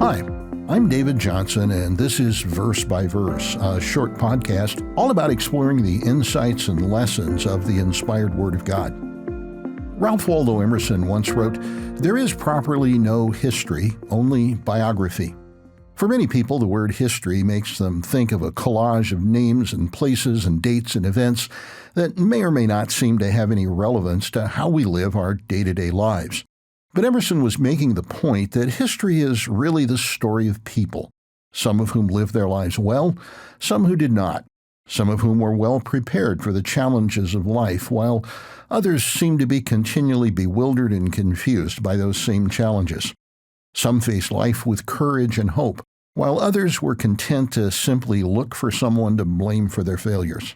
Hi, I'm David Johnson, and this is Verse by Verse, a short podcast all about exploring the insights and lessons of the inspired Word of God. Ralph Waldo Emerson once wrote, "There is properly no history, only biography." For many people, the word history makes them think of a collage of names and places and dates and events that may or may not seem to have any relevance to how we live our day-to-day lives. But Emerson was making the point that history is really the story of people, some of whom lived their lives well, some who did not, some of whom were well prepared for the challenges of life, while others seemed to be continually bewildered and confused by those same challenges. Some faced life with courage and hope, while others were content to simply look for someone to blame for their failures.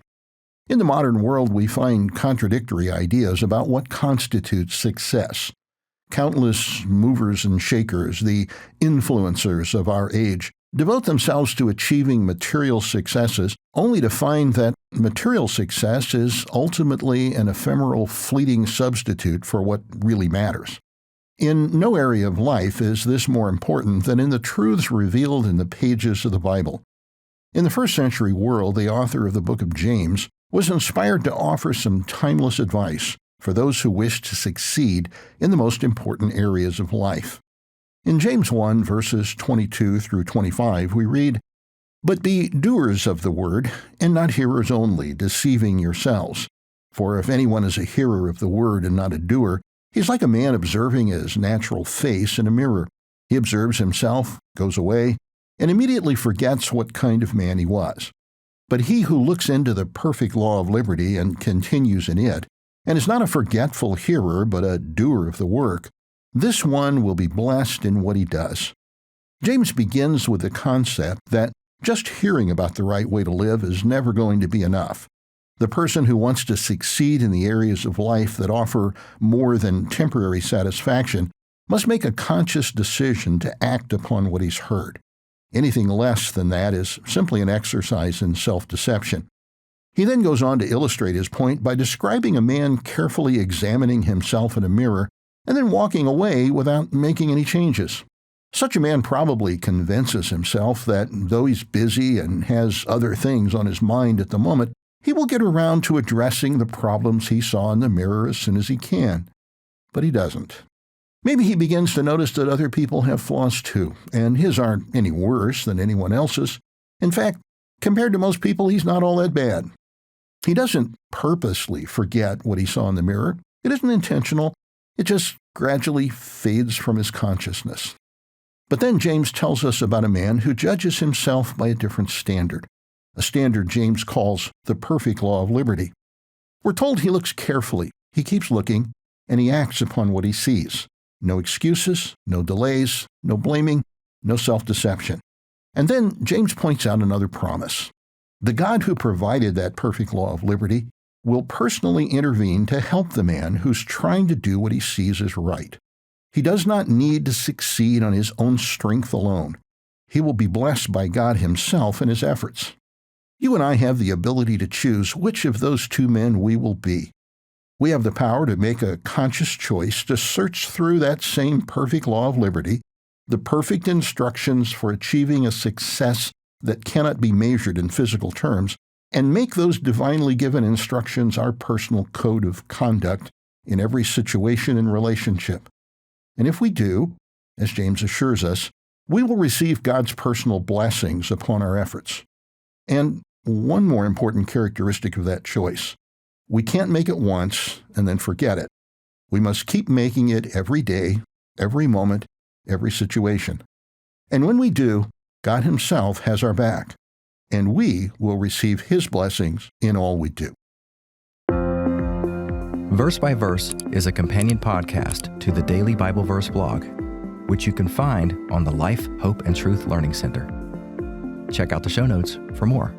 In the modern world, we find contradictory ideas about what constitutes success. Countless movers and shakers, the influencers of our age, devote themselves to achieving material successes, only to find that material success is ultimately an ephemeral, fleeting substitute for what really matters. In no area of life is this more important than in the truths revealed in the pages of the Bible. In the first century world, the author of the book of James was inspired to offer some timeless advice for those who wish to succeed in the most important areas of life. In James 1, verses 22 through 25, we read, "But be doers of the word, and not hearers only, deceiving yourselves. For if anyone is a hearer of the word and not a doer, he is like a man observing his natural face in a mirror. He observes himself, goes away, and immediately forgets what kind of man he was. But he who looks into the perfect law of liberty and continues in it, and is not a forgetful hearer, but a doer of the work, this one will be blessed in what he does." James begins with the concept that just hearing about the right way to live is never going to be enough. The person who wants to succeed in the areas of life that offer more than temporary satisfaction must make a conscious decision to act upon what he's heard. Anything less than that is simply an exercise in self-deception. He then goes on to illustrate his point by describing a man carefully examining himself in a mirror and then walking away without making any changes. Such a man probably convinces himself that though he's busy and has other things on his mind at the moment, he will get around to addressing the problems he saw in the mirror as soon as he can. But he doesn't. Maybe he begins to notice that other people have flaws too, and his aren't any worse than anyone else's. In fact, compared to most people, he's not all that bad. He doesn't purposely forget what he saw in the mirror. It isn't intentional. It just gradually fades from his consciousness. But then James tells us about a man who judges himself by a different standard, a standard James calls the perfect law of liberty. We're told he looks carefully, he keeps looking, and he acts upon what he sees. No excuses, no delays, no blaming, no self-deception. And then James points out another promise. The God who provided that perfect law of liberty will personally intervene to help the man who's trying to do what he sees as right. He does not need to succeed on his own strength alone. He will be blessed by God himself in his efforts. You and I have the ability to choose which of those two men we will be. We have the power to make a conscious choice to search through that same perfect law of liberty, the perfect instructions for achieving a success that cannot be measured in physical terms, and make those divinely given instructions our personal code of conduct in every situation and relationship. And if we do, as James assures us, we will receive God's personal blessings upon our efforts. And one more important characteristic of that choice: we can't make it once and then forget it. We must keep making it every day, every moment, every situation. And when we do, God himself has our back, and we will receive his blessings in all we do. Verse by Verse is a companion podcast to the Daily Bible Verse blog, which you can find on the Life, Hope, and Truth Learning Center. Check out the show notes for more.